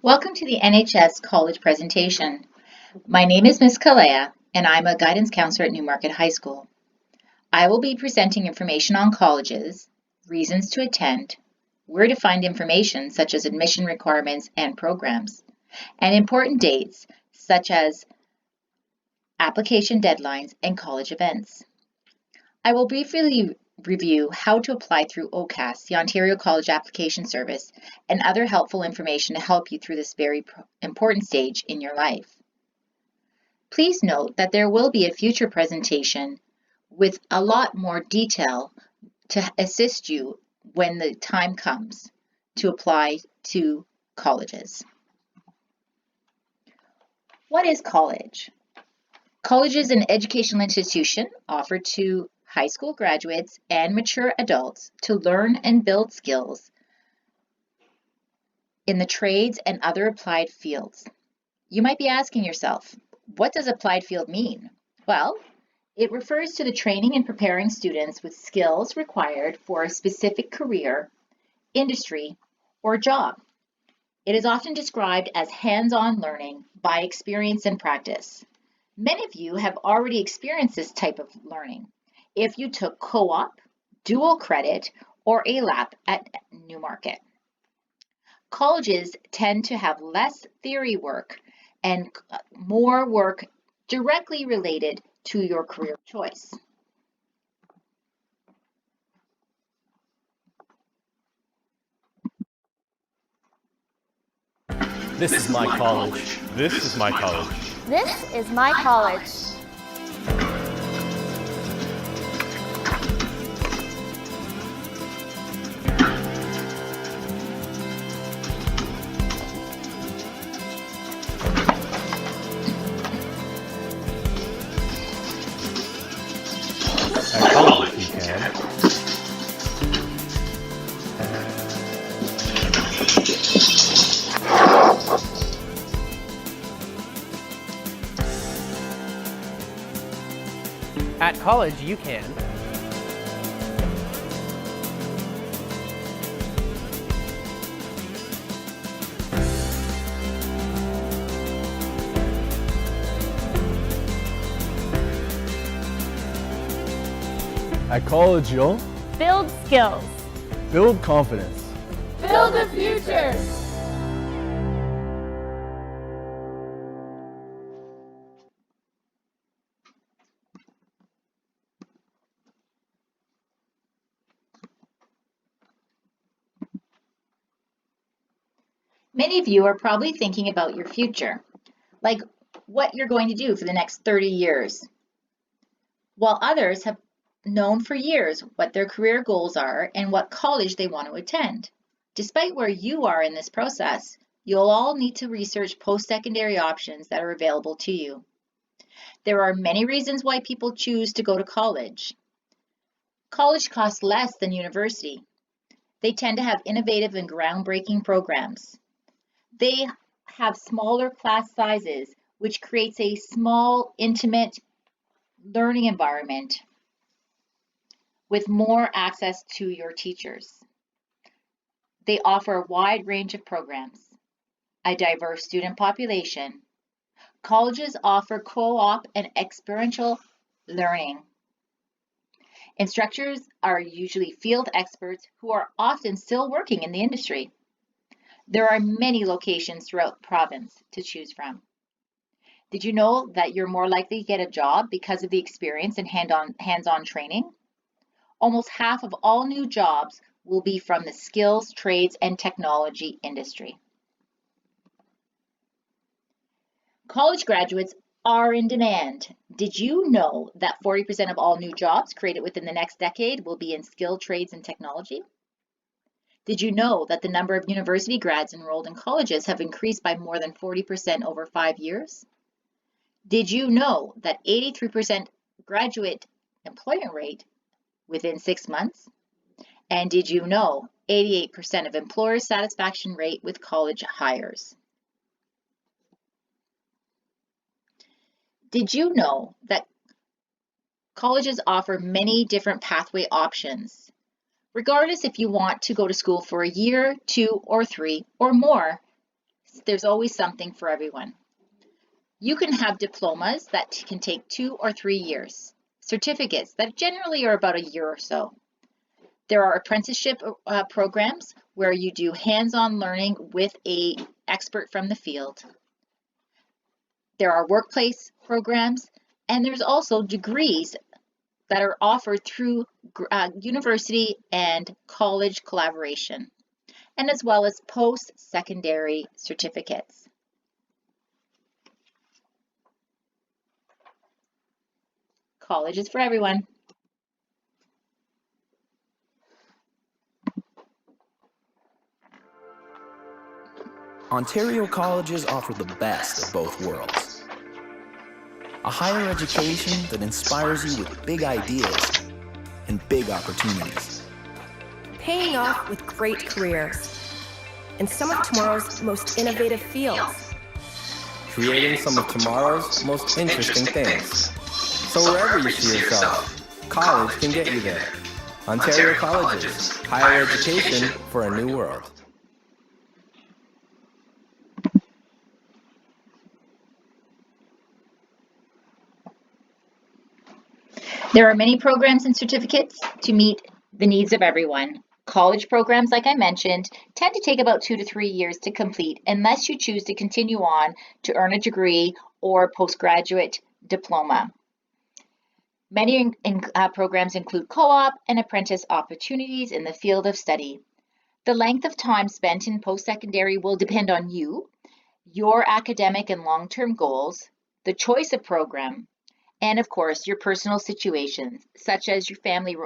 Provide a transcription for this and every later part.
Welcome to the NHS College presentation. My name is Ms. Kalea, and I'm a guidance counselor at Newmarket High School. I will be presenting information on colleges, reasons to attend, where to find information such as admission requirements and programs, and important dates such as application deadlines and college events. I will briefly review how to apply through OCAS, the Ontario College Application Service, and other helpful information to help you through this very important stage in your life. Please note that there will be a future presentation with a lot more detail to assist you when the time comes to apply to colleges. What is college? College is an educational institution offered to high school graduates and mature adults to learn and build skills in the trades and other applied fields. You might be asking yourself, what does applied field mean? Well, it refers to the training and preparing students with skills required for a specific career, industry, or job. It is often described as hands-on learning by experience and practice. Many of you have already experienced this type of learning if you took co-op, dual credit, or ALAP at Newmarket. Colleges tend to have less theory work and more work directly related to your career choice. This is my college. This is my college. This is my college. At college, you can. At college, you can. At college, you'll Build skills. build confidence. Build a future. Many of you are probably thinking about your future, like what you're going to do for the next 30 years, while others have known for years what their career goals are and what college they want to attend. Despite where you are in this process, you'll all need to research post-secondary options that are available to you. There are many reasons why people choose to go to college. College costs less than university. They tend to have innovative and groundbreaking programs. They have smaller class sizes, which creates a small, intimate learning environment with more access to your teachers. They offer a wide range of programs, a diverse student population. Colleges offer co-op and experiential learning. Instructors are usually field experts who are often still working in the industry. There are many locations throughout the province to choose from. Did you know that you're more likely to get a job because of the experience and hands-on training? Almost half of all new jobs will be from the skills, trades, and technology industry. College graduates are in demand. Did you know that 40% of all new jobs created within the next decade will be in skilled trades and technology? Did you know that the number of university grads enrolled in colleges have increased by more than 40% over 5 years? Did you know that 83% graduate employment rate within 6 months? And did you know 88% of employer satisfaction rate with college hires? Did you know that colleges offer many different pathway options? Regardless if you want to go to school for a year, 2, or 3, or more, there's always something for everyone. You can have diplomas that can take 2 or 3 years, certificates that generally are about a year or so. There are apprenticeship programs where you do hands-on learning with an expert from the field. There are workplace programs, and there's also degrees that are offered through university and college collaboration, and as well as post-secondary certificates. College is for everyone. Ontario colleges offer the best of both worlds. A higher education that inspires you with big ideas and big opportunities. Paying off with great careers in some of tomorrow's most innovative fields. Creating some of tomorrow's most interesting things. So wherever you see yourself, college can get you there. Ontario Colleges, higher education for a new world. There are many programs and certificates to meet the needs of everyone. College programs, like I mentioned, tend to take about 2 to 3 years to complete unless you choose to continue on to earn a degree or postgraduate diploma. Many programs include co-op and apprentice opportunities in the field of study. The length of time spent in post-secondary will depend on you, your academic and long-term goals, the choice of program, and of course, your personal situations, such as your family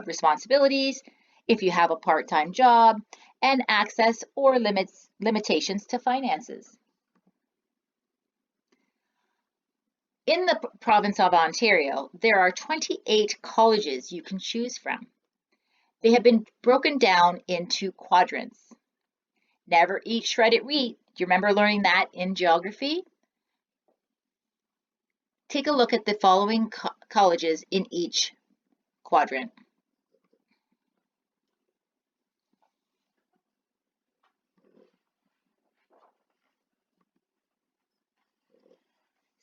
responsibilities, if you have a part-time job, and access or limitations to finances. In the province of Ontario, there are 28 colleges you can choose from. They have been broken down into quadrants. Never eat, shred it, wheat. Do you remember learning that in geography? Take a look at the following colleges in each quadrant.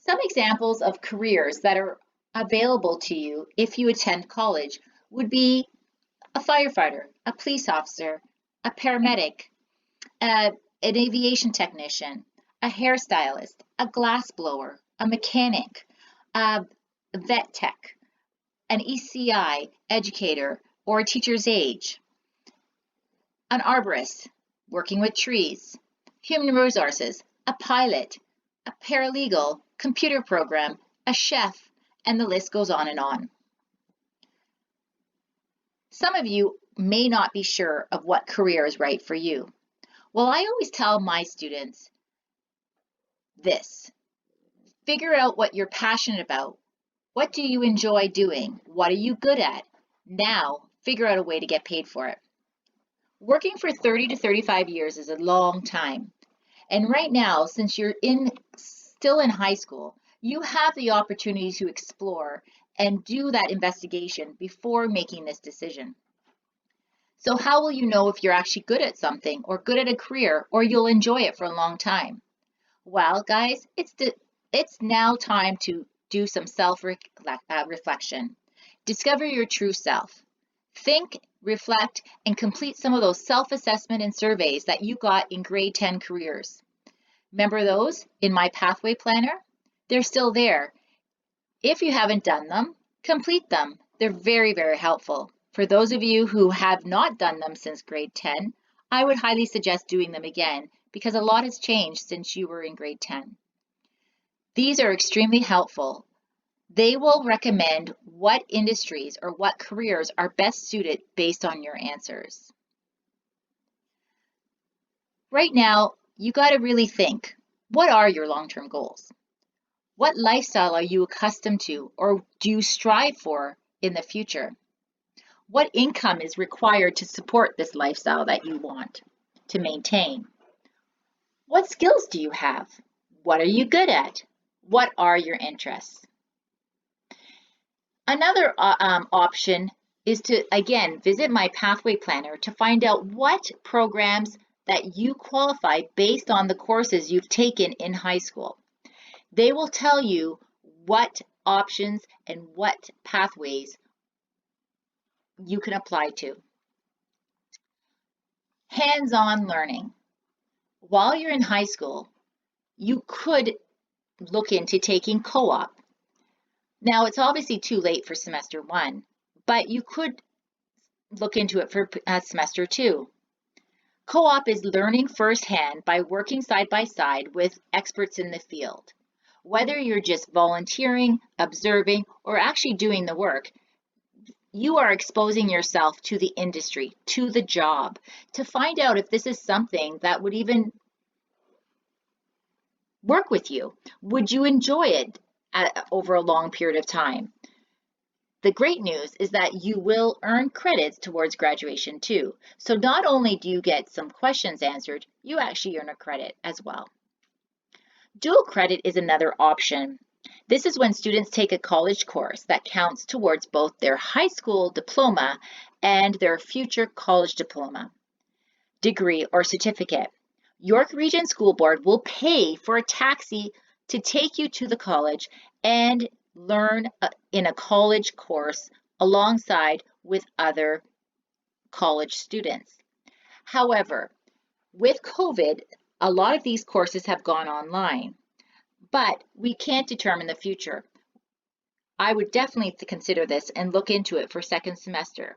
Some examples of careers that are available to you if you attend college would be a firefighter, a police officer, a paramedic, an aviation technician, a hairstylist, a glassblower, a mechanic, a vet tech, an ECI educator or a teacher's aide, an arborist working with trees, human resources, a pilot, a paralegal, computer program, a chef, and the list goes on and on. Some of you may not be sure of what career is right for you. Well, I always tell my students this: figure out what you're passionate about. What do you enjoy doing? What are you good at? Now, figure out a way to get paid for it. Working for 30 to 35 years is a long time. And right now, since you're still in high school, you have the opportunity to explore and do that investigation before making this decision. So how will you know if you're actually good at something or good at a career or you'll enjoy it for a long time? Well, guys, it's now time to do some self-reflection. Discover your true self. Think, reflect, and complete some of those self-assessment and surveys that you got in grade 10 careers. Remember those in my pathway planner? They're still there. If you haven't done them, complete them. They're very, very helpful. For those of you who have not done them since grade 10, I would highly suggest doing them again because a lot has changed since you were in grade 10. These are extremely helpful. They will recommend what industries or what careers are best suited based on your answers. Right now, you got to really think, what are your long-term goals? What lifestyle are you accustomed to or do you strive for in the future? What income is required to support this lifestyle that you want to maintain? What skills do you have? What are you good at? What are your interests? Another option is to, again, visit my pathway planner to find out what programs that you qualify based on the courses you've taken in high school. They will tell you what options and what pathways you can apply to. Hands-on learning. While you're in high school, you could look into taking co-op. Now, it's obviously too late for semester 1, but you could look into it for semester 2. Co-op is learning firsthand by working side by side with experts in the field. Whether you're just volunteering, observing, or actually doing the work, you are exposing yourself to the industry, to the job, to find out if this is something that would even work with you. Would you enjoy it over a long period of time? The great news is that you will earn credits towards graduation too. So not only do you get some questions answered, you actually earn a credit as well. Dual credit is another option. This is when students take a college course that counts towards both their high school diploma and their future college diploma, degree, or certificate. York Region School Board will pay for a taxi to take you to the college and learn in a college course alongside with other college students. However, with COVID, a lot of these courses have gone online, but we can't determine the future. I would definitely consider this and look into it for second semester.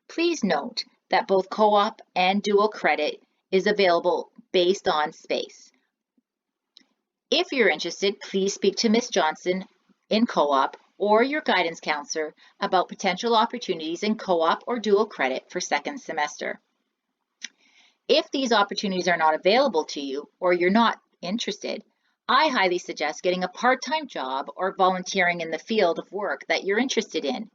Please note that both co-op and dual credit is available based on space. If you're interested, please speak to Ms. Johnson in co-op or your guidance counselor about potential opportunities in co-op or dual credit for second semester. If these opportunities are not available to you or you're not interested, I highly suggest getting a part-time job or volunteering in the field of work that you're interested in.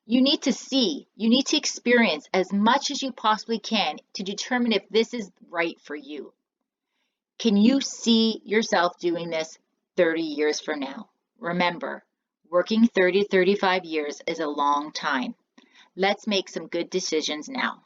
You need to see, you need to experience as much as you possibly can to determine if this is right for you. Can you see yourself doing this 30 years from now? Remember, working 30, 35 years is a long time. Let's make some good decisions now.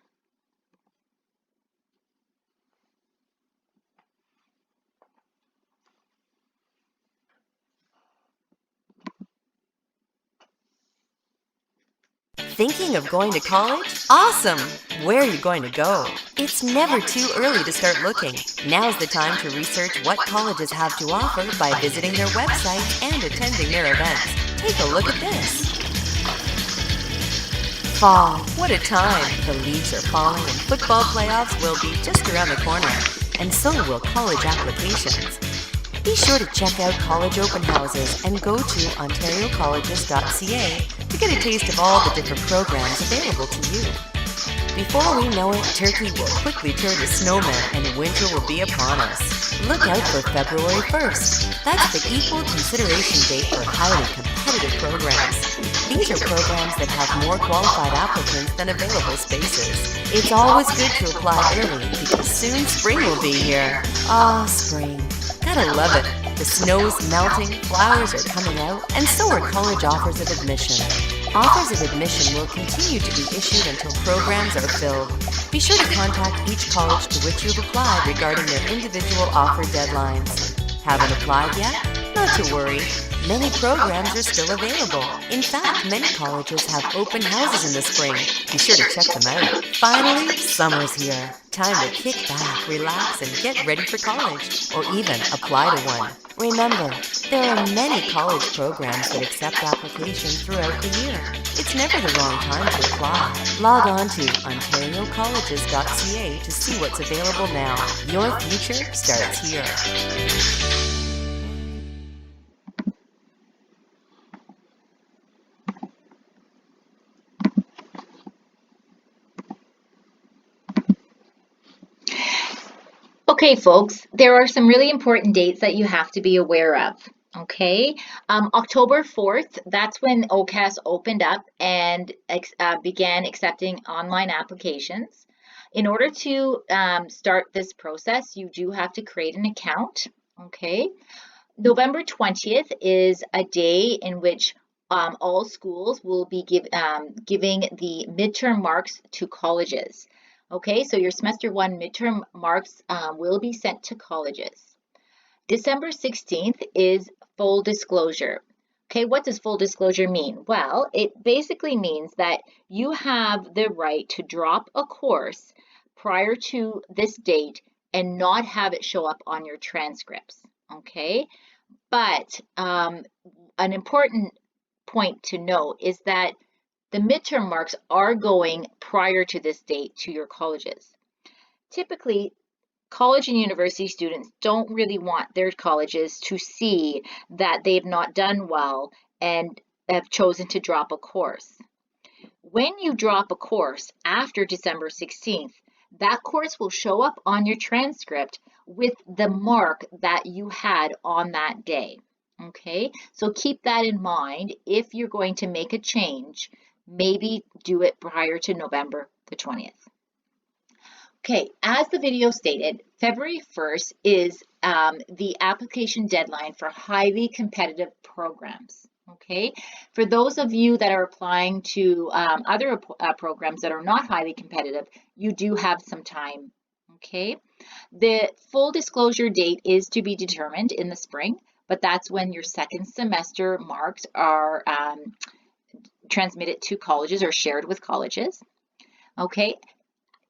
Thinking of going to college? Awesome! Where are you going to go? It's never too early to start looking. Now's the time to research what colleges have to offer by visiting their website and attending their events. Take a look at this. Fall, what a time! The leaves are falling and football playoffs will be just around the corner. And so will college applications. Be sure to check out college open houses and go to ontariocolleges.ca to get a taste of all the different programs available to you. Before we know it, Turkey will quickly turn to snowman and winter will be upon us. Look out for February 1st. That's the equal consideration date for highly competitive programs. These are programs that have more qualified applicants than available spaces. It's always good to apply early because soon spring will be here. Ah, spring. Gotta love it. The snow's melting, flowers are coming out, and so are college offers of admission. Offers of admission will continue to be issued until programs are filled. Be sure to contact each college to which you've applied regarding their individual offer deadlines. Haven't applied yet? Not to worry. Many programs are still available. In fact, many colleges have open houses in the spring. Be sure to check them out. Finally, summer's here. Time to kick back, relax, and get ready for college, or even apply to one. Remember, there are many college programs that accept applications throughout the year. It's never the wrong time to apply. Log on to ontariocolleges.ca to see what's available now. Your future starts here. Okay, folks, there are some really important dates that you have to be aware of. Okay, October 4th, that's when OCAS opened up and began accepting online applications. In order to start this process, you do have to create an account. Okay, November 20th is a day in which all schools will be giving the midterm marks to colleges. Okay, so your semester 1 midterm marks will be sent to colleges. December 16th is full disclosure. Okay, what does full disclosure mean? Well, it basically means that you have the right to drop a course prior to this date and not have it show up on your transcripts. Okay, but an important point to note is that the midterm marks are going prior to this date to your colleges. Typically, college and university students don't really want their colleges to see that they've not done well and have chosen to drop a course. When you drop a course after December 16th, that course will show up on your transcript with the mark that you had on that day. Okay, so keep that in mind. If you're going to make a change, maybe do it prior to November the 20th. Okay, as the video stated, February 1st is the application deadline for highly competitive programs. Okay, for those of you that are applying to other programs that are not highly competitive, you do have some time. Okay, the full disclosure date is to be determined in the spring, but that's when your second semester marks are transmitted to colleges or shared with colleges. Okay,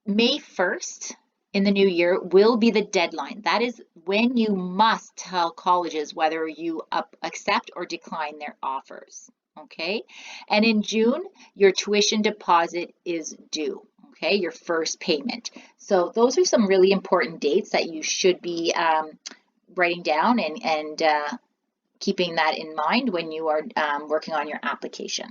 May 1st in the new year will be the deadline. That is when you must tell colleges whether you accept or decline their offers. Okay, and in June, your tuition deposit is due. Okay, your first payment. So those are some really important dates that you should be writing down and keeping that in mind when you are working on your application.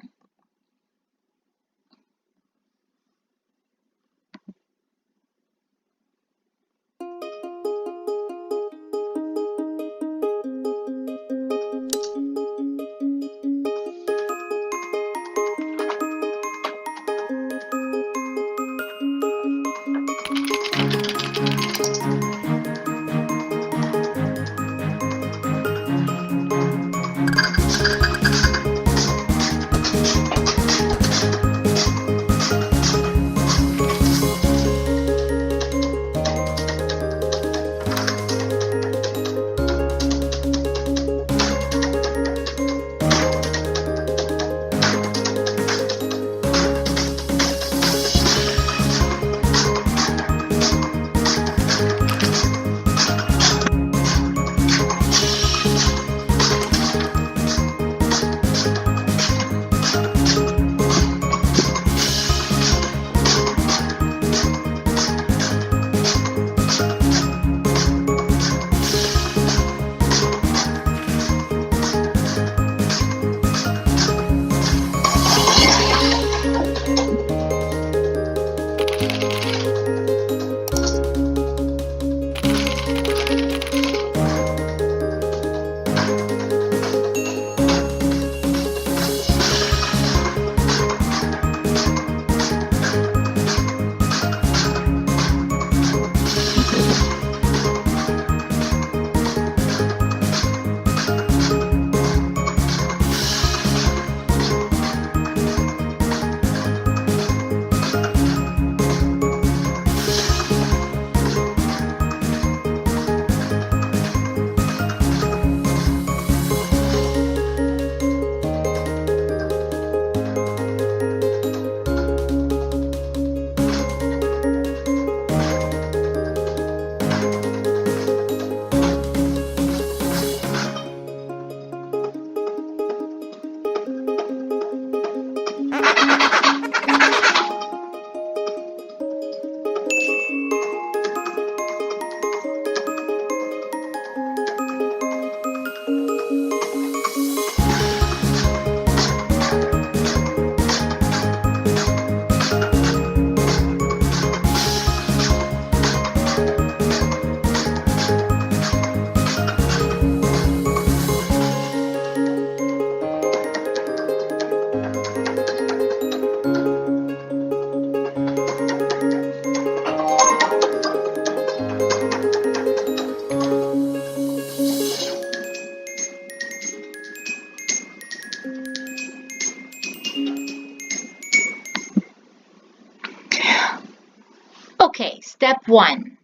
Step 1.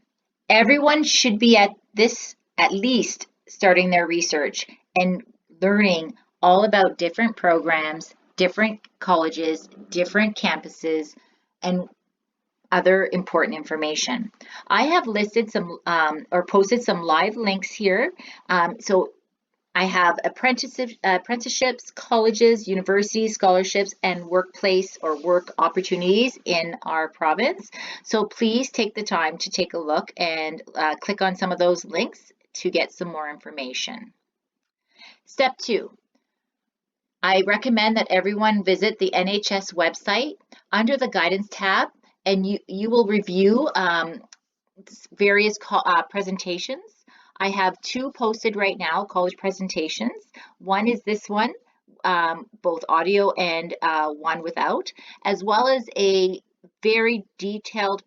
Everyone should be at least starting their research and learning all about different programs, different colleges, different campuses, and other important information. I have listed some or posted some live links here. So I have apprenticeships, colleges, universities, scholarships, and workplace or work opportunities in our province. So please take the time to take a look and click on some of those links to get some more information. Step 2. I recommend that everyone visit the NHS website under the guidance tab, and you will review various presentations. I have 2 posted right now, college presentations. One is this one, both audio and one without, as well as a very detailed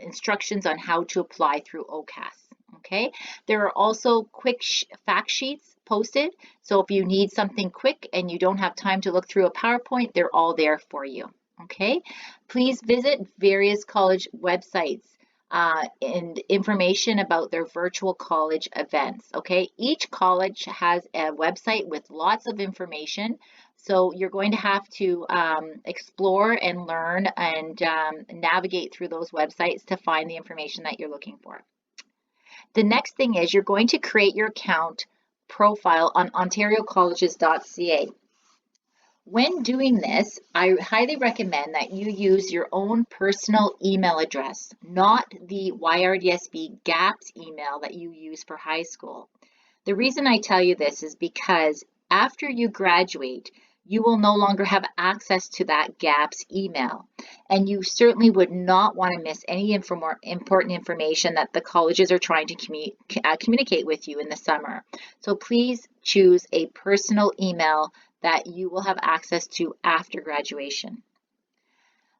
instructions on how to apply through OCAS. Okay, there are also quick fact sheets posted. So if you need something quick and you don't have time to look through a PowerPoint, they're all there for you. Okay, please visit various college websites and information about their virtual college events. Okay, each college has a website with lots of information. So you're going to have to explore and learn and navigate through those websites to find the information that you're looking for. The next thing is you're going to create your account profile on ontariocolleges.ca. When doing this, I highly recommend that you use your own personal email address, not the YRDSB GAPS email that you use for high school. The reason I tell you this is because after you graduate, you will no longer have access to that GAPS email. And you certainly would not want to miss any important information that the colleges are trying to communicate with you in the summer. So please choose a personal email that you will have access to after graduation.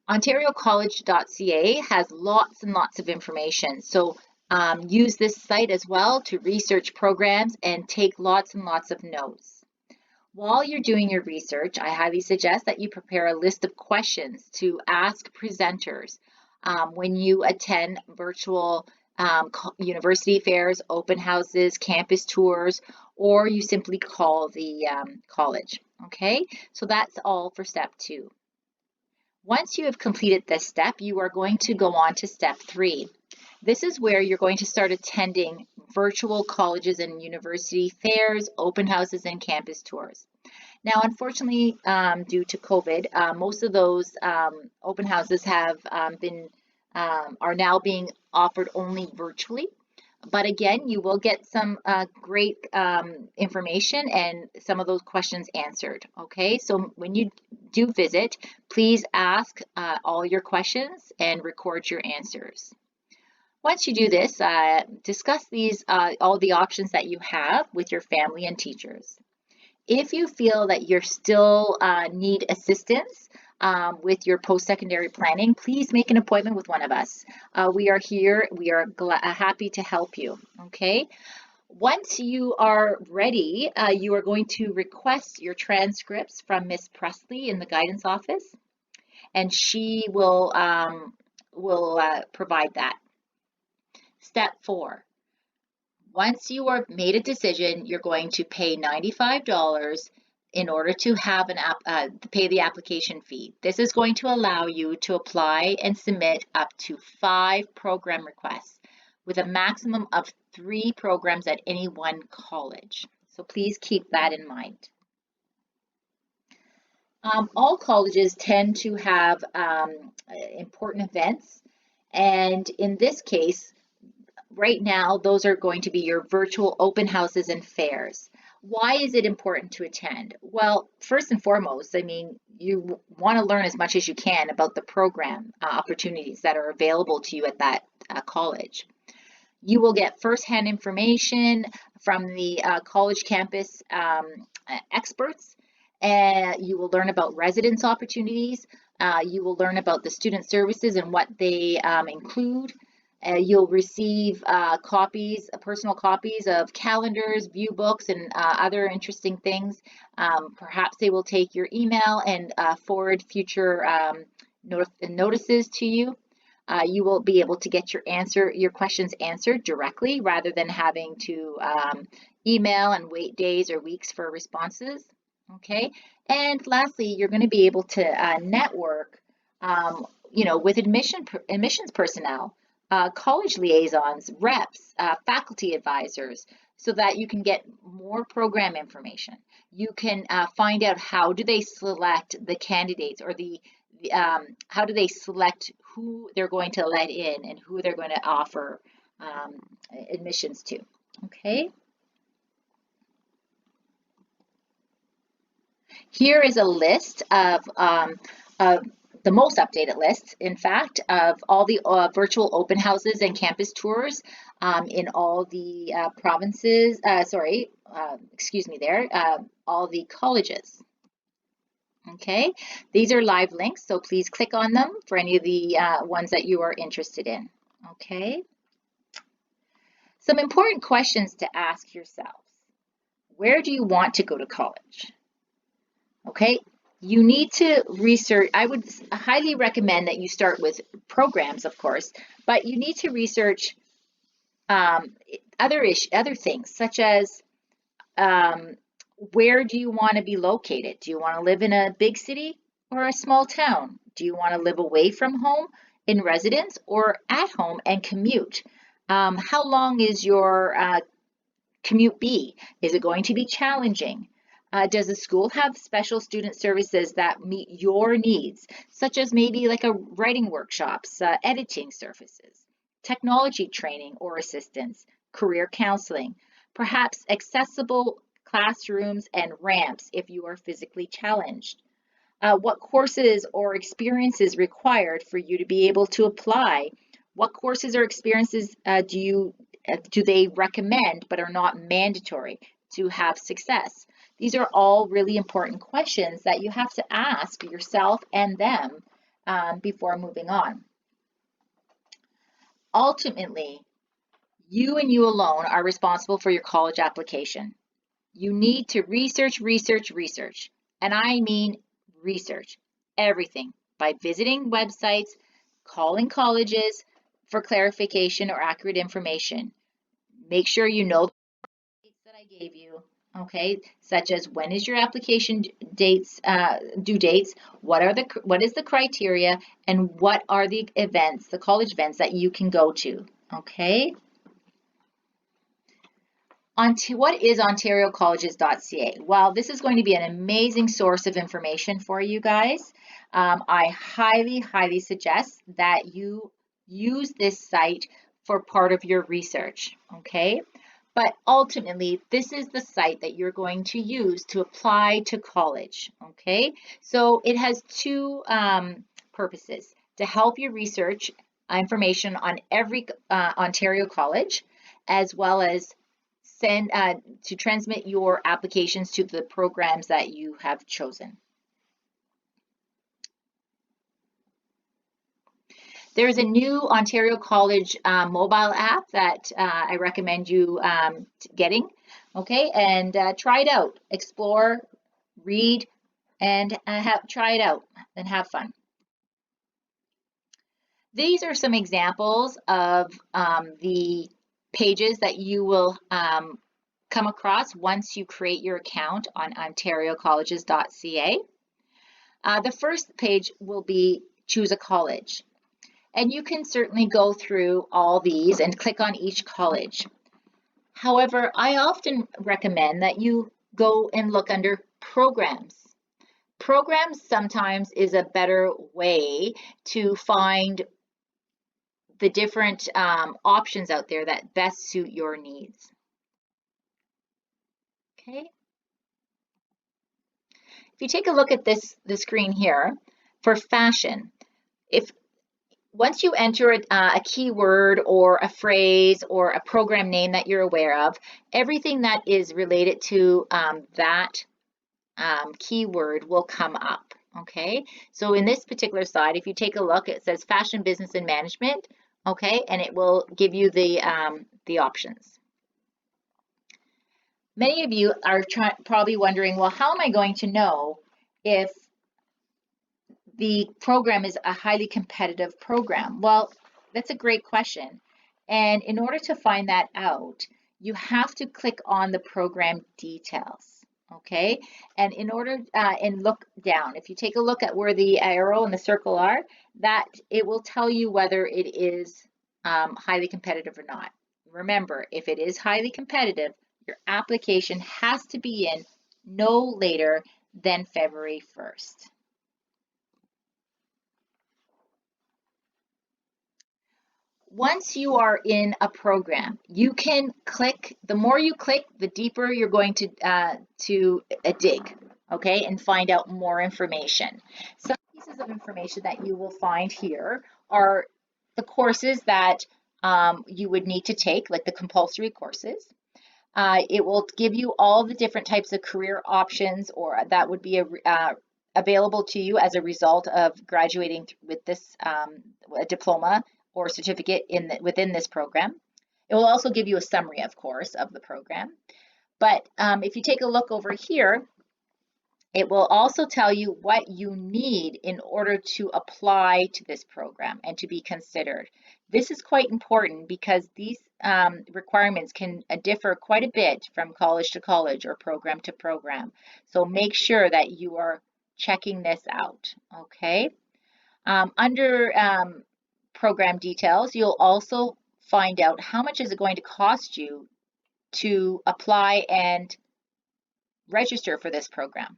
OntarioCollege.ca has lots and lots of information. So use this site as well to research programs and take lots and lots of notes. While you're doing your research, I highly suggest that you prepare a list of questions to ask presenters when you attend virtual university fairs, open houses, campus tours, or you simply call the college. Okay, so that's all for step 2. Once you have completed this step, you are going to go on to step 3. This is where you're going to start attending virtual colleges and university fairs, open houses, and campus tours. Now, unfortunately, due to COVID, most of those open houses have are now being offered only virtually. But again, you will get some great information and some of those questions answered. Okay, so when you do visit, please ask all your questions and record your answers. Once you do this, discuss all the options that you have with your family and teachers. If you feel that you still need assistance with your post-secondary planning, please make an appointment with one of us. We are here. We are happy to help you. Okay. Once you are ready, you are going to request your transcripts from Miss Presley in the guidance office, and she will provide that. Step 4. Once you have made a decision, you're going to pay $95 in order to have pay the application fee. This is going to allow you to apply and submit up to 5 program requests with a maximum of 3 programs at any one college. So please keep that in mind. All colleges tend to have important events, and in this case, right now, those are going to be your virtual open houses and fairs. Why is it important to attend? Well, first and foremost, I mean, you want to learn as much as you can about the program opportunities that are available to you at that college. You will get firsthand information from the college campus experts, and you will learn about residence opportunities. You will learn about the student services and what they include. You'll receive personal copies of calendars, view books, and other interesting things. Perhaps they will take your email and forward future notices to you. You will be able to get your questions answered directly rather than having to email and wait days or weeks for responses. Okay, and lastly, you're going to be able to network, with admissions personnel, college liaisons, reps, faculty advisors, so that you can get more program information. You can find out how do they select the candidates, or how do they select who they're going to let in and who they're going to offer admissions to. Okay. Here is a list of the most updated list, in fact, of all the virtual open houses and campus tours in all the provinces, all the colleges. Okay, these are live links, so please click on them for any of the ones that you are interested in. Okay, some important questions to ask yourselves. Where do you want to go to college? Okay, you need to research. I would highly recommend that you start with programs, of course, but you need to research other things, such as where do you want to be located? Do you want to live in a big city or a small town? Do you want to live away from home in residence or at home and commute? How long is your commute be? Is it going to be challenging? Does the school have special student services that meet your needs, such as maybe like a writing workshops, editing services, technology training or assistance, career counseling, perhaps accessible classrooms and ramps if you are physically challenged? What courses or experiences required for you to be able to apply? What courses or experiences do they recommend but are not mandatory to have success? These are all really important questions that you have to ask yourself and them before moving on. Ultimately, you and you alone are responsible for your college application. You need to research, and I mean research everything by visiting websites, calling colleges for clarification or accurate information. Make sure you know the dates that I gave you, okay, such as when is your application dates, due dates, what is the criteria, and what are the events, the college events that you can go to, okay? What is OntarioColleges.ca? Well, this is going to be an amazing source of information for you guys. I highly suggest that you use this site for part of your research, okay? But ultimately, this is the site that you're going to use to apply to college, okay? So it has two purposes: to help you research information on every Ontario college, as well as to transmit your applications to the programs that you have chosen. There's a new Ontario College mobile app that I recommend you getting, okay? And try it out, explore, read, and try it out and have fun. These are some examples of the pages that you will come across once you create your account on OntarioColleges.ca. The first page will be Choose a College. And you can certainly go through all these and click on each college. However, I often recommend that you go and look under Programs. Programs sometimes is a better way to find the different options out there that best suit your needs. Okay. If you take a look at the screen here for fashion, once you enter a keyword or a phrase or a program name that you're aware of, everything that is related to that keyword will come up. Okay, so in this particular slide, if you take a look, it says fashion, business, and management. Okay, and it will give you the options. Many of you are probably wondering, well, how am I going to know if the program is a highly competitive program? Well, that's a great question. And in order to find that out, you have to click on the program details. Okay, and in order and look down, if you take a look at where the arrow and the circle are, that it will tell you whether it is highly competitive or not. Remember, if it is highly competitive, your application has to be in no later than February 1st. Once you are in a program, you can click, the more you click, the deeper you're going to dig, okay, and find out more information. Some pieces of information that you will find here are the courses that you would need to take, like the compulsory courses. It will give you all the different types of career options or that would be available to you as a result of graduating with this diploma or certificate within this program. It will also give you a summary, of course, of the program. But if you take a look over here, it will also tell you what you need in order to apply to this program and to be considered. This is quite important because these requirements can differ quite a bit from college to college or program to program. So make sure that you are checking this out, okay? Under program details, you'll also find out how much is it going to cost you to apply and register for this program.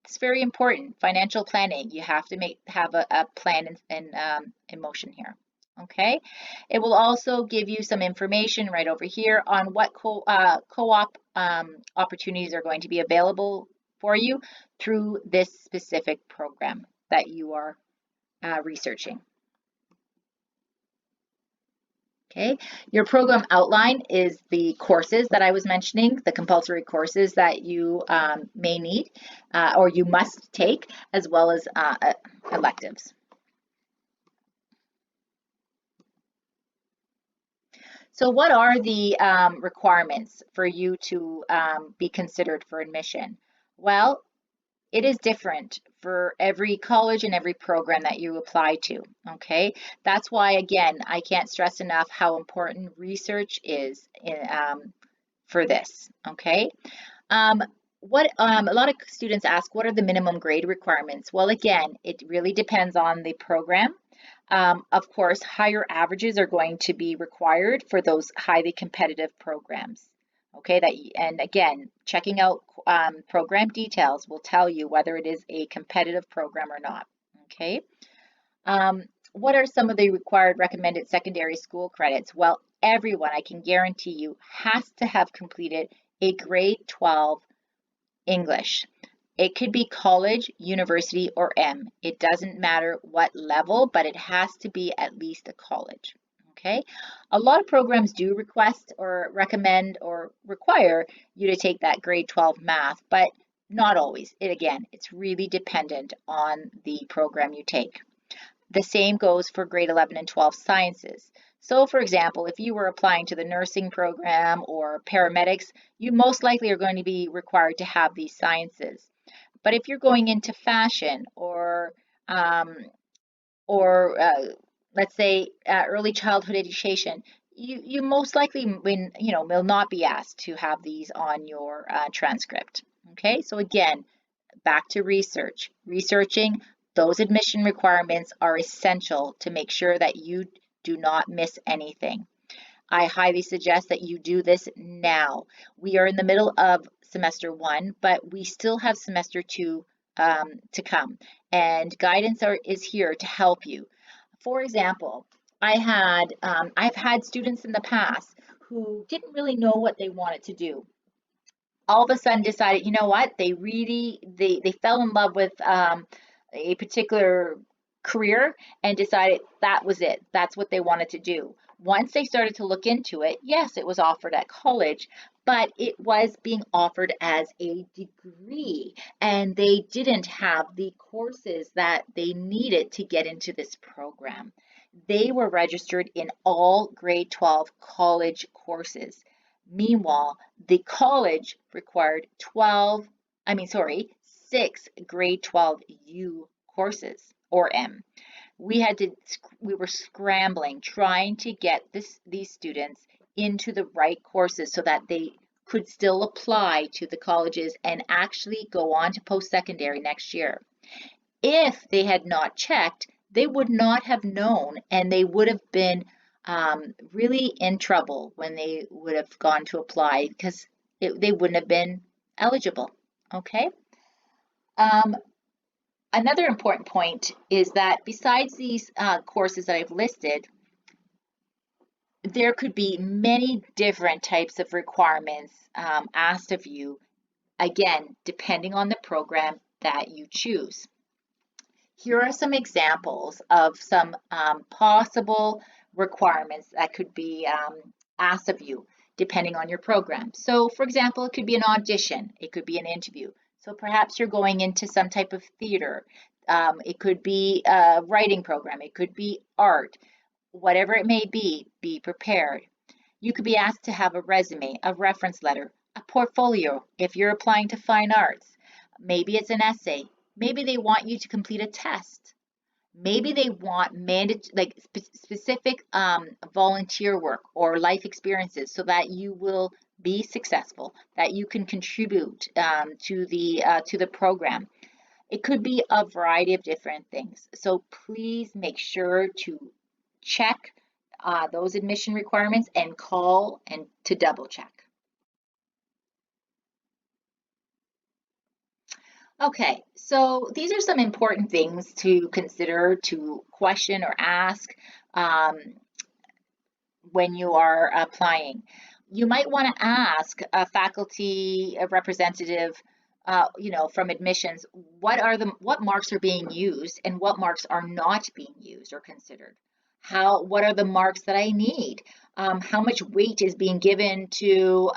It's very important. Financial planning. You have to have a plan in motion here. Okay. It will also give you some information right over here on what co-op opportunities are going to be available for you through this specific program that you are researching. Okay, your program outline is the courses that I was mentioning, the compulsory courses that you may need or you must take, as well as electives. So what are the requirements for you to be considered for admission? Well, it is different for every college and every program that you apply to, okay? That's why, again, I can't stress enough how important research is for this, okay? A lot of students ask, what are the minimum grade requirements? Well, again, it really depends on the program. Of course, higher averages are going to be required for those highly competitive programs. Okay, and again, checking out program details will tell you whether it is a competitive program or not. Okay, what are some of the required recommended secondary school credits? Well, everyone, I can guarantee you, has to have completed a grade 12 English. It could be college, university, or M. It doesn't matter what level, but it has to be at least a college. Okay, a lot of programs do request or recommend or require you to take that grade 12 math, but not always. It's really dependent on the program you take. The same goes for grade 11 and 12 sciences. So for example, if you were applying to the nursing program or paramedics, you most likely are going to be required to have these sciences. But if you're going into fashion or let's say early childhood education, you most likely will not be asked to have these on your transcript. Okay, so again, back to research. Researching those admission requirements are essential to make sure that you do not miss anything. I highly suggest that you do this now. We are in the middle of semester 1, but we still have semester 2 to come, and guidance is here to help you. For example, I've had students in the past who didn't really know what they wanted to do. All of a sudden decided, you know what, they fell in love with a particular career and decided that was it. That's what they wanted to do. Once they started to look into it, yes, it was offered at college, but it was being offered as a degree, and they didn't have the courses that they needed to get into this program. They were registered in all grade 12 college courses. Meanwhile, the college required 6 grade 12 U courses. or M. We were scrambling, trying to get these students into the right courses so that they could still apply to the colleges and actually go on to post-secondary next year. If they had not checked, they would not have known, and they would have been really in trouble when they would have gone to apply because they wouldn't have been eligible. Okay. Another important point is that besides these courses that I've listed, there could be many different types of requirements asked of you, again, depending on the program that you choose. Here are some examples of some possible requirements that could be asked of you depending on your program. So, for example, it could be an audition, it could be an interview. So perhaps you're going into some type of theater. It could be a writing program, it could be art, whatever it may be prepared. You could be asked to have a resume, a reference letter, a portfolio if you're applying to fine arts. Maybe it's an essay. Maybe they want you to complete a test. Maybe they want specific volunteer work or life experiences so that you will be successful, that you can contribute to the program. It could be a variety of different things. So please make sure to check those admission requirements and call and to double check. Okay, so these are some important things to consider, to question or ask when you are applying. You might want to ask a faculty representative, from admissions, what marks are being used and what marks are not being used or considered. What are the marks that I need? How much weight is being given to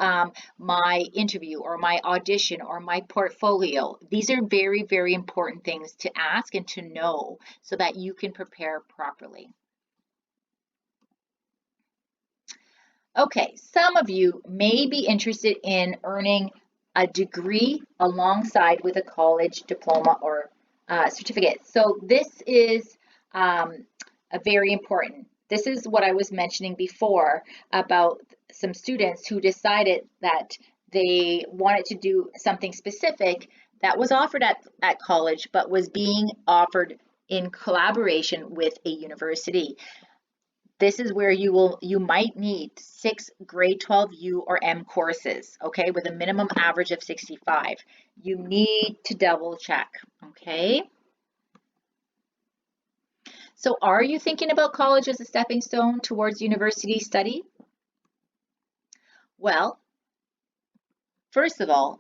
my interview or my audition or my portfolio? These are very, very important things to ask and to know so that you can prepare properly. Okay, some of you may be interested in earning a degree alongside with a college diploma or certificate. So this is very important. This is what I was mentioning before about some students who decided that they wanted to do something specific that was offered at college, but was being offered in collaboration with a university. This is where you might need 6 grade 12 U or M courses, okay, with a minimum average of 65. You need to double check, okay? So are you thinking about college as a stepping stone towards university study? Well, first of all,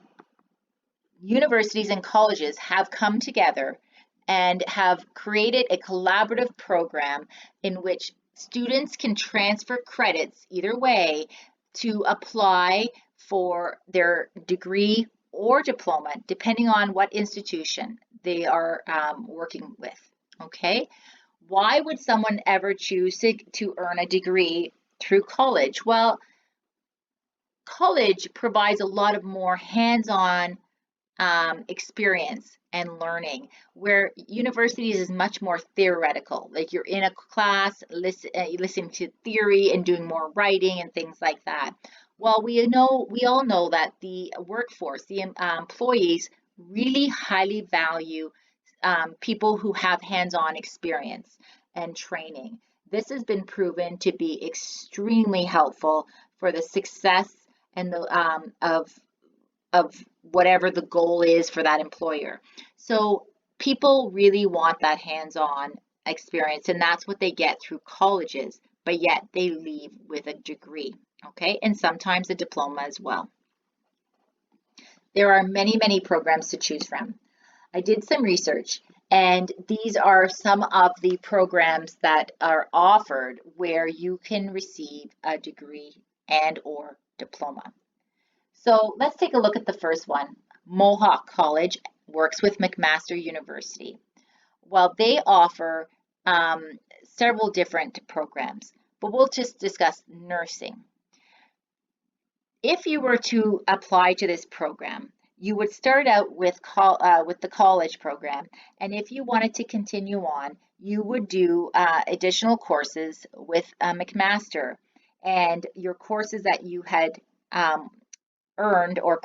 universities and colleges have come together and have created a collaborative program in which students can transfer credits either way to apply for their degree or diploma, depending on what institution they are working with, okay? Why would someone ever choose to earn a degree through college? Well, college provides a lot of more hands-on experience and learning, where universities is much more theoretical. Like you're in a class, listening to theory and doing more writing and things like that. Well, we all know that the workforce, the employees really highly value people who have hands-on experience and training. This has been proven to be extremely helpful for the success and the of whatever the goal is for that employer. So people really want that hands-on experience, and that's what they get through colleges, but yet they leave with a degree, okay? And sometimes a diploma as well. There are many, many programs to choose from. I did some research, and these are some of the programs that are offered where you can receive a degree and or diploma. So let's take a look at the first one. Mohawk College works with McMaster University. Well, they offer several different programs, but we'll just discuss nursing. If you were to apply to this program, you would start out with with the college program, and if you wanted to continue on, you would do additional courses with McMaster, and your courses that you had um, earned or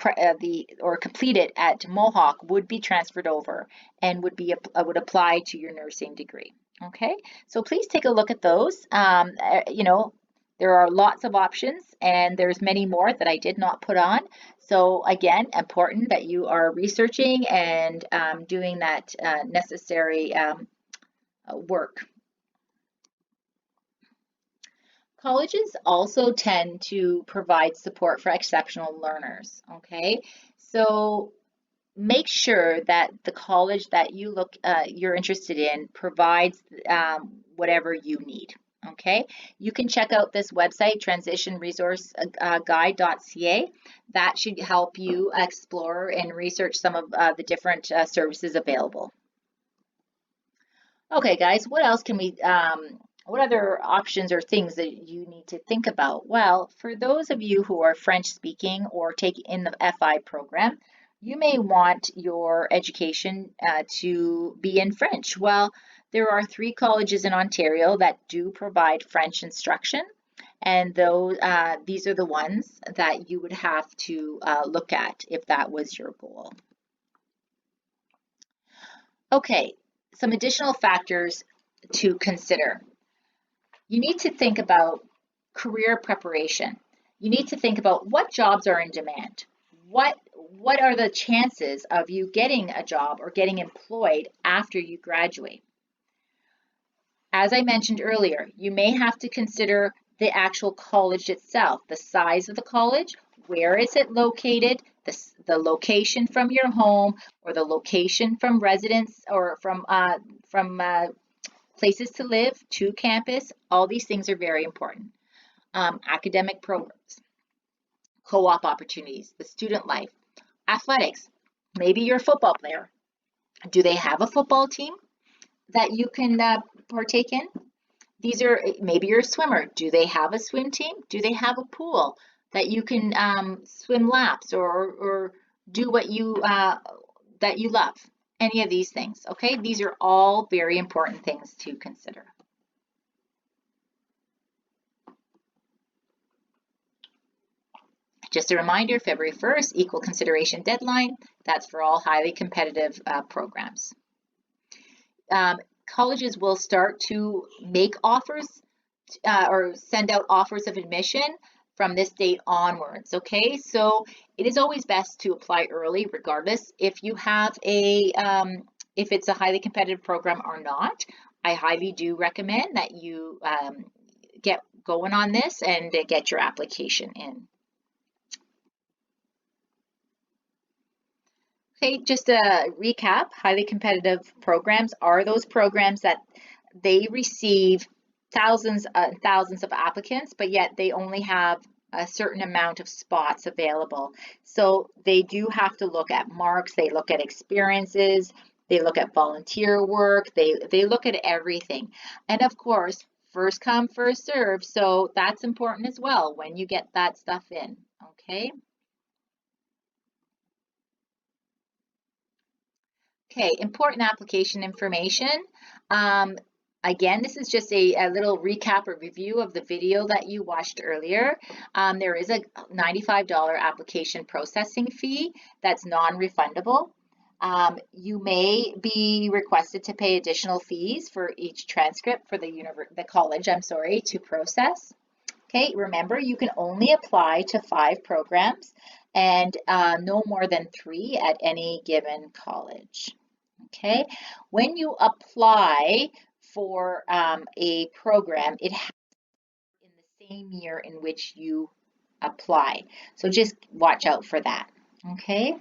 completed at Mohawk would be transferred over and would apply to your nursing degree. Okay, so please take a look at those. There are lots of options, and there's many more that I did not put on. So again, important that you are researching and doing that necessary work. Colleges also tend to provide support for exceptional learners, okay? So make sure that the college that you're interested in provides whatever you need, okay? You can check out this website, transitionresourceguide.ca. That should help you explore and research some of the different services available. Okay, guys, what else can we, what other options or things that you need to think about? Well, for those of you who are French speaking or take in the FI program, you may want your education to be in French. Well, there are 3 colleges in Ontario that do provide French instruction, and these are the ones that you would have to look at if that was your goal. Okay, some additional factors to consider. You need to think about career preparation. You need to think about what jobs are in demand. What are the chances of you getting a job or getting employed after you graduate? As I mentioned earlier, you may have to consider the actual college itself, the size of the college, where is it located, the location from your home, or the location from residence or from places to live to campus. All these things are very important. Academic programs, co-op opportunities, the student life, athletics. Maybe you're a football player. Do they have a football team that you can partake in? Maybe you're a swimmer. Do they have a swim team? Do they have a pool that you can swim laps or do what that you love? Any of these things, okay? These are all very important things to consider. Just a reminder, February 1st, equal consideration deadline. That's for all highly competitive programs. Colleges will start to make offers or send out offers of admission from this date onwards, okay? So it is always best to apply early regardless if you have if it's a highly competitive program or not. I highly do recommend that you get going on this and get your application in. Okay, just a recap, highly competitive programs are those programs that they receive thousands and thousands of applicants, but yet they only have a certain amount of spots available. So they do have to look at marks, they look at experiences, they look at volunteer work, they look at everything. And of course, first come, first serve. So that's important as well when you get that stuff in, okay? Okay, important application information. Again, this is just a little recap or review of the video that you watched earlier. There is a $95 application processing fee that's non-refundable. You may be requested to pay additional fees for each transcript for the college, to process. Okay, remember you can only apply to 5 programs and no more than 3 at any given college. Okay, when you apply for a program, it has to be in the same year in which you apply. So just watch out for that. Okay.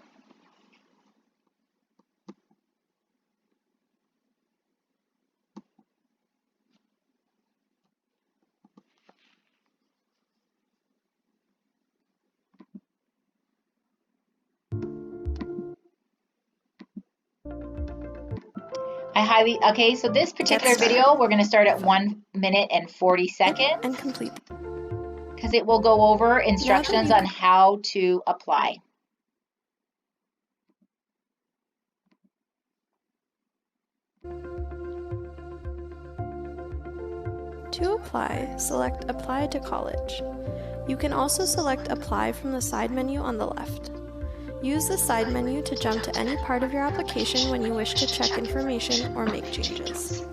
Okay, so this particular video, we're going to start at 1 minute and 40 seconds. And complete. Because it will go over instructions on how to apply. To apply, select Apply to College. You can also select Apply from the side menu on the left. Use the side menu to jump to any part of your application when you wish to check information or make changes.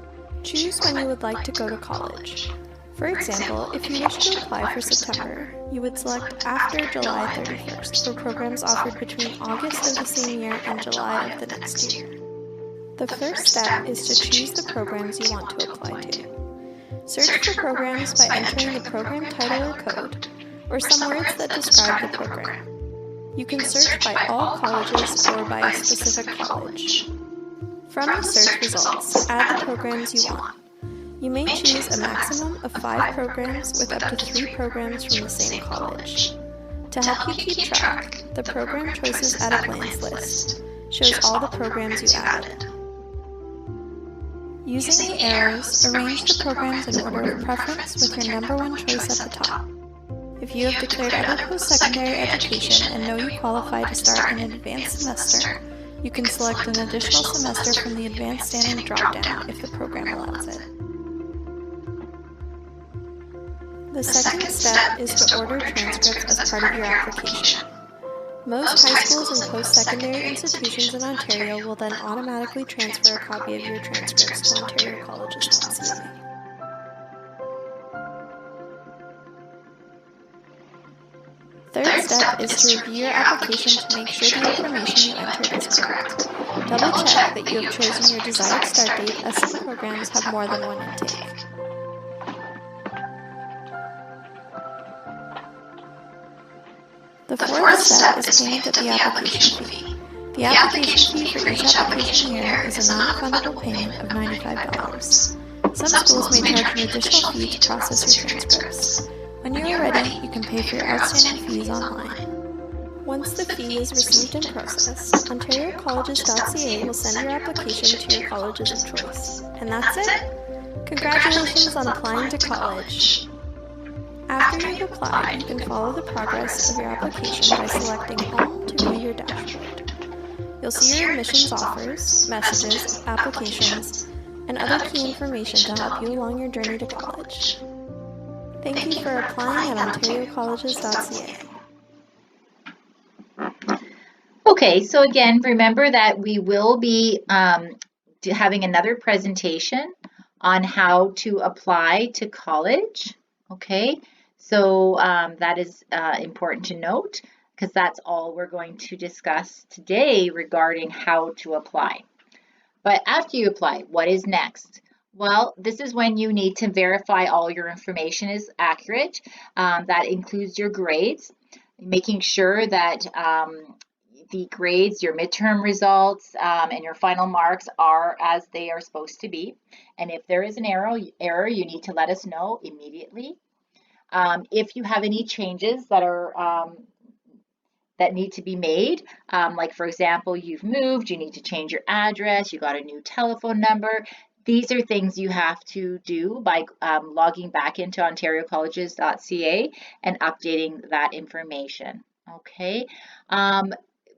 Choose when you would like to go to college. For example, if you wish to apply for September, you would select after July 31st for programs offered between August of the same year and July of the next year. The first step is to choose the programs you want to apply to. Search for programs by entering the program title or code, or some words that describe the program. You can search by all colleges or by a specific college. From the search results, add the programs you want. You may choose a maximum of 5 programs with up to 3 programs from the same college. To help you keep track, the Program Choices at a Glance list shows all the programs you added. Using the arrows, arrange the programs in order of preference with your number 1 choice at the top. If you have declared other post-secondary education and know you qualify to start in an advanced semester, you can select an additional semester from the advanced standing drop-down if the program allows it. The second step is to order transcripts as part of your application. Most high schools and post-secondary institutions in Ontario will then automatically transfer a copy of your transcripts to ontariocolleges.ca. Third step is to review your application to make sure the information you entered is correct. Double check that you have chosen your desired start date, as some programs have more than one intake. The fourth step is payment of the application fee. The application fee for each application year is a non-refundable payment of $95. Some schools may charge an additional fee to process your transcripts. When you are ready, you can pay for your outstanding fees online. Once the fee is received and processed, OntarioColleges.ca will send your application to your colleges of choice. And that's it! Congratulations on applying to college! After you've applied, you can follow the progress of your application by selecting Home to view your dashboard. You'll see your admissions offers, messages, applications, and other key information to help you along your journey to college. Thank you for applying at OntarioColleges.ca. Okay, so again, remember that we will be having another presentation on how to apply to college. Okay, so that is important to note because that's all we're going to discuss today regarding how to apply. But after you apply, what is next? Well, this is when you need to verify all your information is accurate. That includes your grades, making sure that the grades, your midterm results, and your final marks are as they are supposed to be. And if there is an error, you need to let us know immediately. If you have any changes that are that need to be made, like for example, you've moved, you need to change your address, you got a new telephone number. These are things you have to do by logging back into OntarioColleges.ca and updating that information. Okay,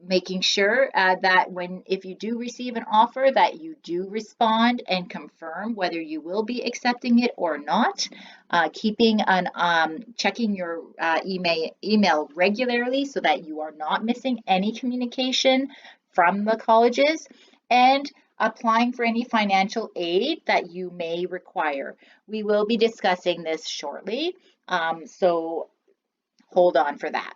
making sure that if you do receive an offer that you do respond and confirm whether you will be accepting it or not. Checking your email regularly so that you are not missing any communication from the colleges, and applying for any financial aid that you may require. We will be discussing this shortly, so hold on for that.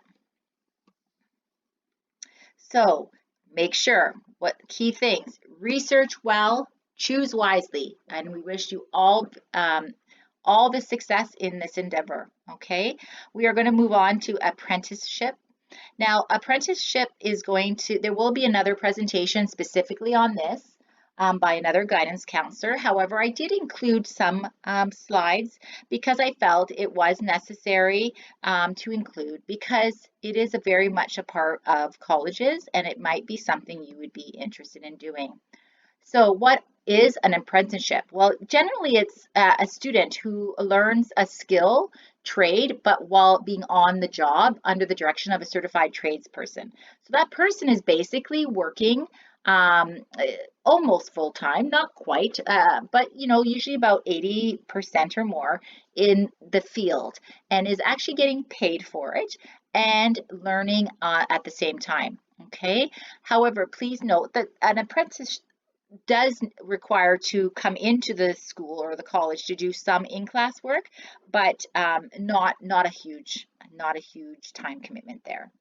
So make sure, what key things, research well, choose wisely, and we wish you all the success in this endeavor, okay? We are going to move on to apprenticeship. Now, apprenticeship is there will be another presentation specifically on this by another guidance counselor. However, I did include some slides because I felt it was necessary to include, because it is very much a part of colleges and it might be something you would be interested in doing. So what is an apprenticeship? Well, generally it's a student who learns a skill, trade, but while being on the job under the direction of a certified tradesperson. So that person is basically working almost full-time, not quite, but usually about 80% or more in the field, and is actually getting paid for it and learning at the same time. Okay. However, please note that an apprentice does require to come into the school or the college to do some in-class work, but not a huge time commitment there.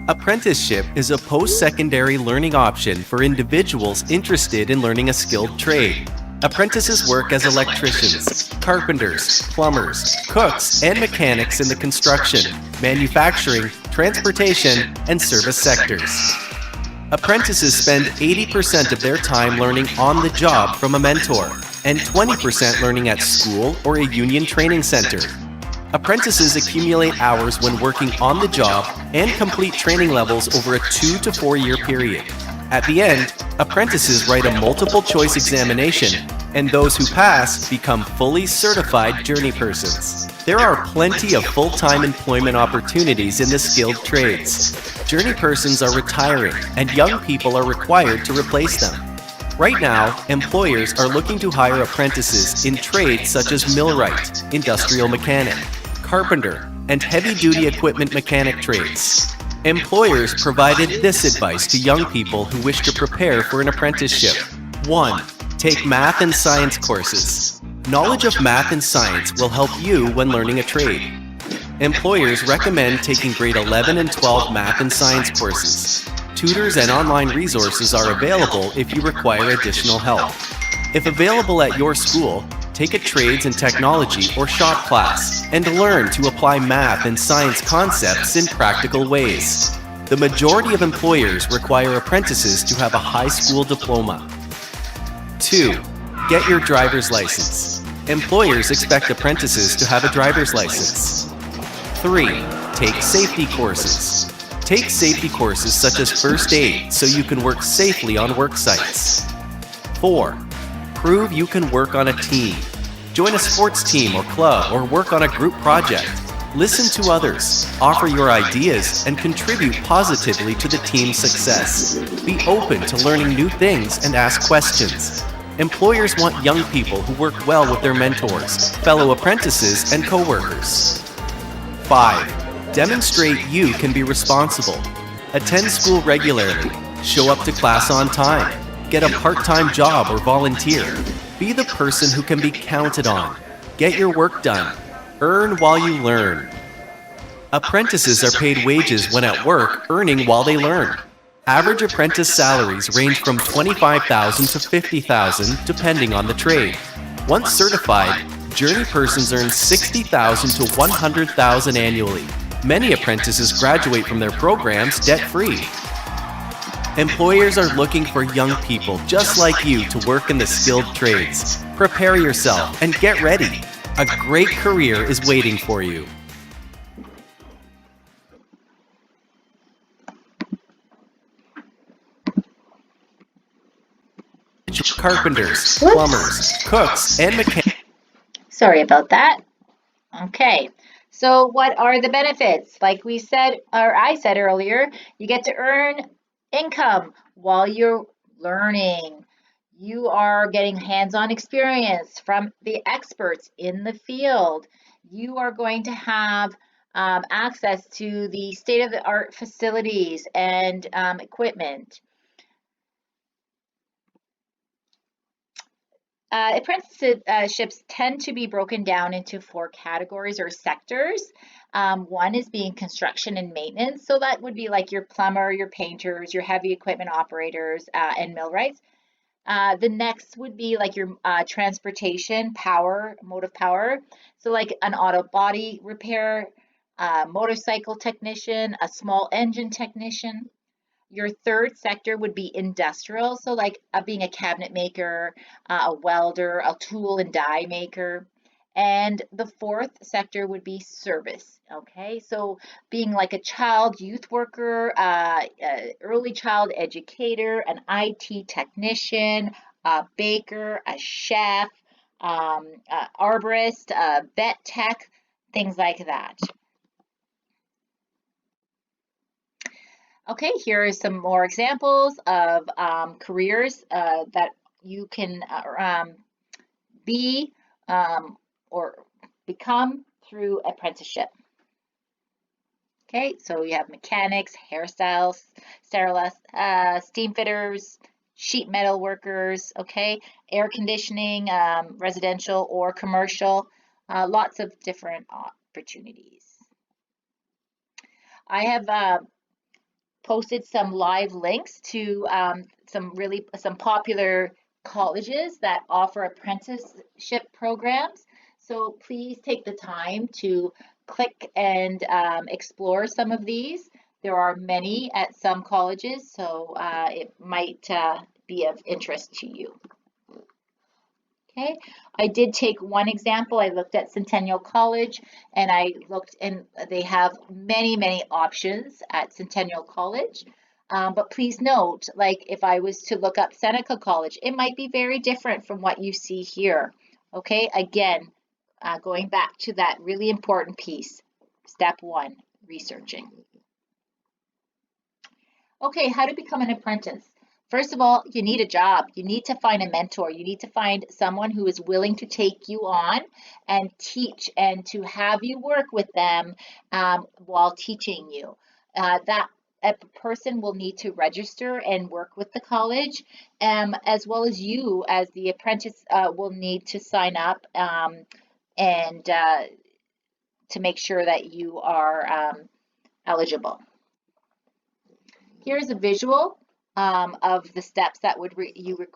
Apprenticeship is a post-secondary learning option for individuals interested in learning a skilled trade. Apprentices work as electricians, carpenters, plumbers, cooks, and mechanics in the construction, manufacturing, transportation, and service sectors. Apprentices spend 80% of their time learning on the job from a mentor, and 20% learning at school or a union training center. Apprentices accumulate hours when working on the job and complete training levels over a 2 to 4 year period. At the end, apprentices write a multiple choice examination, and those who pass become fully certified journey persons. There are plenty of full-time employment opportunities in the skilled trades. Journey persons are retiring, and young people are required to replace them. Right now, employers are looking to hire apprentices in trades such as millwright, industrial mechanic, carpenter, and heavy-duty equipment mechanic trades. Employers provided this advice to young people who wish to prepare for an apprenticeship. 1. Take math and science courses. Knowledge of math and science will help you when learning a trade. Employers recommend taking grade 11 and 12 math and science courses. Tutors and online resources are available if you require additional help. If available at your school, take a trades and technology or shop class and learn to apply math and science concepts in practical ways. The majority of employers require apprentices to have a high school diploma. 2. Get your driver's license. Employers expect apprentices to have a driver's license. 3. Take safety courses. Take safety courses such as first aid so you can work safely on work sites. 4. Prove you can work on a team. Join a sports team or club or work on a group project. Listen to others, offer your ideas, and contribute positively to the team's success. Be open to learning new things and ask questions. Employers want young people who work well with their mentors, fellow apprentices, and co-workers. 5. Demonstrate you can be responsible. Attend school regularly. Show up to class on time. Get a part-time job or volunteer. Be the person who can be counted on. Get your work done. Earn while you learn. Apprentices are paid wages when at work, earning while they learn. Average apprentice salaries range from $25,000 to $50,000 depending on the trade. Once certified, journey persons earn $60,000 to $100,000 annually. Many apprentices graduate from their programs debt-free. Employers are looking for young people just like you to work in the skilled trades. Prepare yourself and get ready. A great career is waiting for you. Carpenters, plumbers, cooks, and mechanics. Sorry about that. Okay. So what are the benefits? Like we said, or I said earlier, you get to earn income while you're learning. You are getting hands-on experience from the experts in the field. You are going to have access to the state-of-the-art facilities and equipment. Apprenticeships tend to be broken down into 4 categories or sectors. One is being construction and maintenance. So that would be like your plumber, your painters, your heavy equipment operators, and millwrights. The next would be like your transportation, power, motive power. So like an auto body repair, motorcycle technician, a small engine technician. Your third sector would be industrial, so like being a cabinet maker, a welder, a tool and die maker. And the fourth sector would be service, okay? So being like a child youth worker, early child educator, an IT technician, a baker, a chef, arborist, vet tech, things like that. Okay, here are some more examples of careers that you can be or become through apprenticeship. Okay, so you have mechanics, hairstylists, stylists, steam fitters, sheet metal workers, okay, air conditioning, residential or commercial, lots of different opportunities. I have posted some live links to some popular colleges that offer apprenticeship programs. So please take the time to click and explore some of these. There are many at some colleges, so it might be of interest to you. Okay, I did take one example. I looked at Centennial College and I looked, and they have many options at Centennial College. But please note, like if I was to look up Seneca College, it might be very different from what you see here. Okay, again, going back to that really important piece, step one, researching. Okay, how to become an apprentice. First of all, you need a job. You need to find a mentor. You need to find someone who is willing to take you on and teach and to have you work with them while teaching you. That a person will need to register and work with the college, as well as you as the apprentice will need to sign up and to make sure that you are eligible. Here's a visual of the steps that you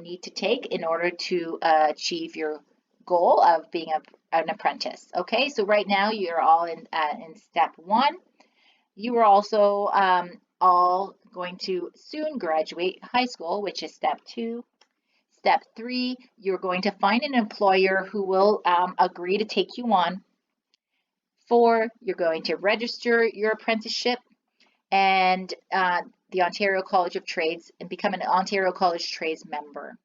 need to take in order to achieve your goal of being an apprentice. Okay, so right now you're all in step one. You are also all going to soon graduate high school, which is step two. Step three, you're going to find an employer who will agree to take you on. 4, you're going to register your apprenticeship and the Ontario College of Trades and become an Ontario College Trades member.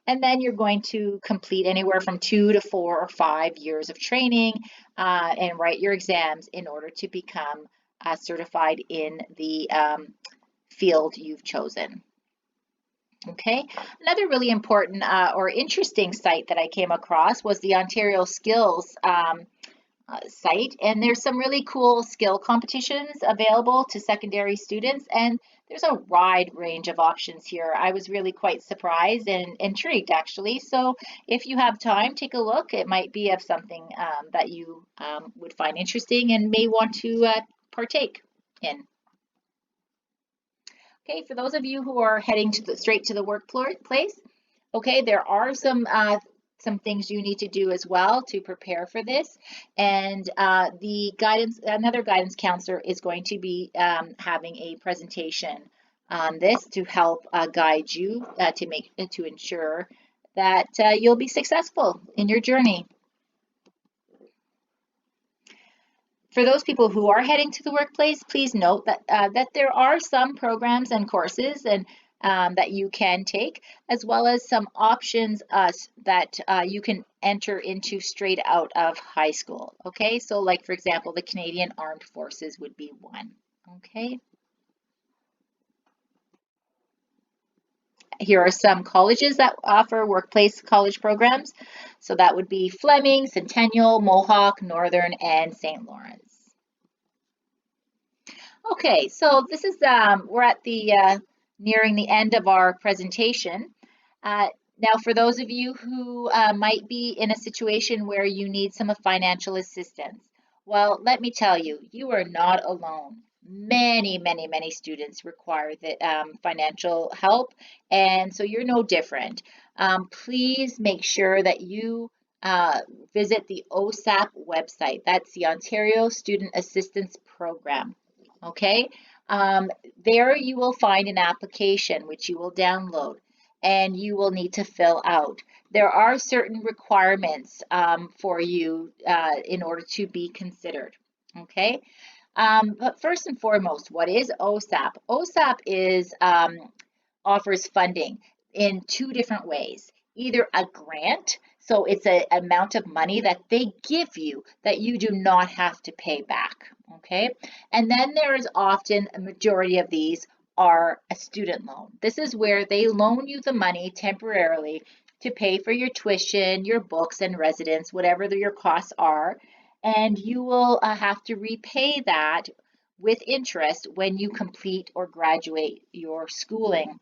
And then you're going to complete anywhere from 2 to 4 or 5 years of training and write your exams in order to become certified in the field you've chosen. Okay, another really important or interesting site that I came across was the Ontario Skills site, and there's some really cool skill competitions available to secondary students, and there's a wide range of options here. I was really quite surprised and intrigued actually, so if you have time, take a look. It might be of something that you would find interesting and may want to partake in. Okay, for those of you who are heading straight to the workplace, okay, there are some things you need to do as well to prepare for this. And another guidance counselor is going to be having a presentation on this to help guide you to ensure that you'll be successful in your journey. For those people who are heading to the workplace, please note that there are some programs and courses and that you can take, as well as some options that you can enter into straight out of high school. Okay, so like for example, the Canadian Armed Forces would be one. Okay. Here are some colleges that offer workplace college programs. So that would be Fleming, Centennial, Mohawk, Northern, and St. Lawrence. Okay, so this is we're at the nearing the end of our presentation. Now, for those of you who might be in a situation where you need some financial assistance, well, let me tell you, you are not alone. Many students require the financial help, and so you're no different. Please make sure that you visit the OSAP website. That's the Ontario Student Assistance Program. Okay, there you will find an application which you will download and you will need to fill out. There are certain requirements for you in order to be considered. Okay, but first and foremost, what is OSAP? OSAP is offers funding in 2 different ways. Either a grant, So it's an amount of money that they give you that you do not have to pay back, okay? And then there is often a majority of these are a student loan. This is where they loan you the money temporarily to pay for your tuition, your books and residence, whatever your costs are, and you will have to repay that with interest when you complete or graduate your schooling.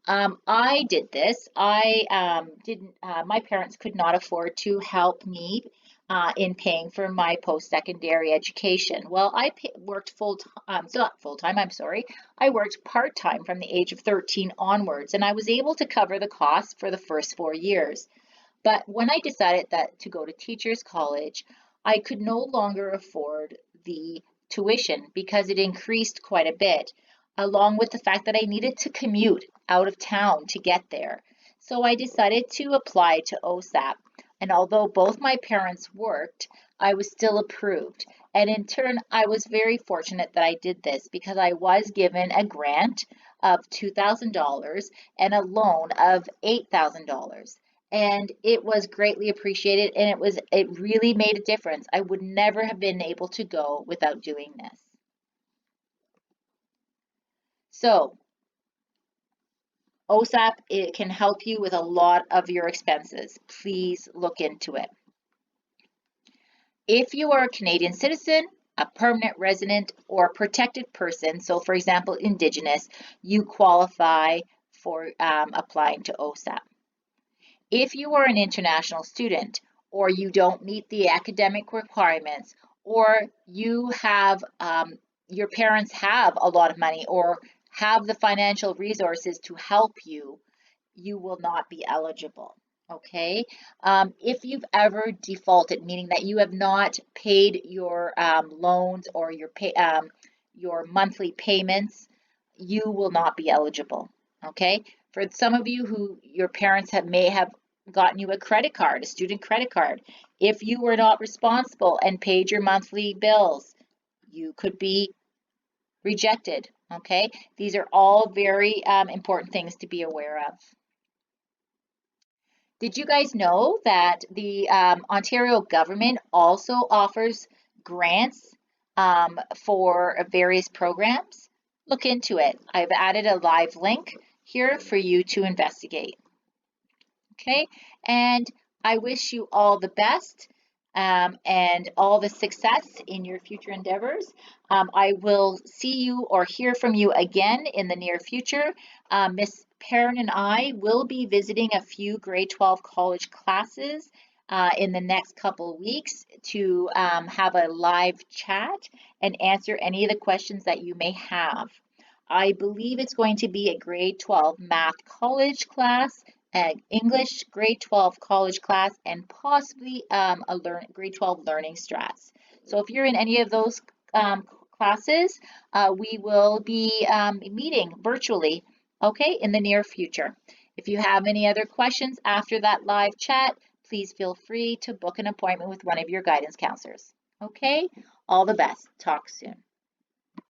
I did this. I didn't. My parents could not afford to help me in paying for my post-secondary education. Well, worked full time, so not full time. I'm sorry. I worked part time from the age of 13 onwards, and I was able to cover the costs for the first 4 years. But when I decided that to go to teachers college, I could no longer afford the tuition because it increased quite a bit, along with the fact that I needed to commute out of town to get there. So I decided to apply to OSAP. And although both my parents worked, I was still approved. And in turn, I was very fortunate that I did this because I was given a grant of $2,000 and a loan of $8,000, and it was greatly appreciated, and it really made a difference. I would never have been able to go without doing this. So OSAP, it can help you with a lot of your expenses. Please look into it. If you are a Canadian citizen, a permanent resident, or a protected person, so for example Indigenous, you qualify for applying to OSAP. If you are an international student, or you don't meet the academic requirements, or you have your parents have a lot of money or have the financial resources to help you, you will not be eligible. Okay. If you've ever defaulted, meaning that you have not paid your loans or your monthly payments, you will not be eligible. Okay. For some of you who your parents may have gotten you a credit card, a student credit card, if you were not responsible and paid your monthly bills, you could be rejected. Okay. These are all very important things to be aware of. Did you guys know that the Ontario government also offers grants for various programs? Look into it. I've added a live link here for you to investigate. Okay, and I wish you all the best and all the success in your future endeavors. I will see you or hear from you again in the near future. Miss Perrin and I will be visiting a few grade 12 college classes in the next couple of weeks to have a live chat and answer any of the questions that you may have. I believe it's going to be a grade 12 math college class, an English grade 12 college class, and possibly a grade 12 learning strats. So if you're in any of those classes, we will be meeting virtually, okay, in the near future. If you have any other questions after that live chat, please feel free to book an appointment with one of your guidance counselors. Okay, all the best. Talk soon.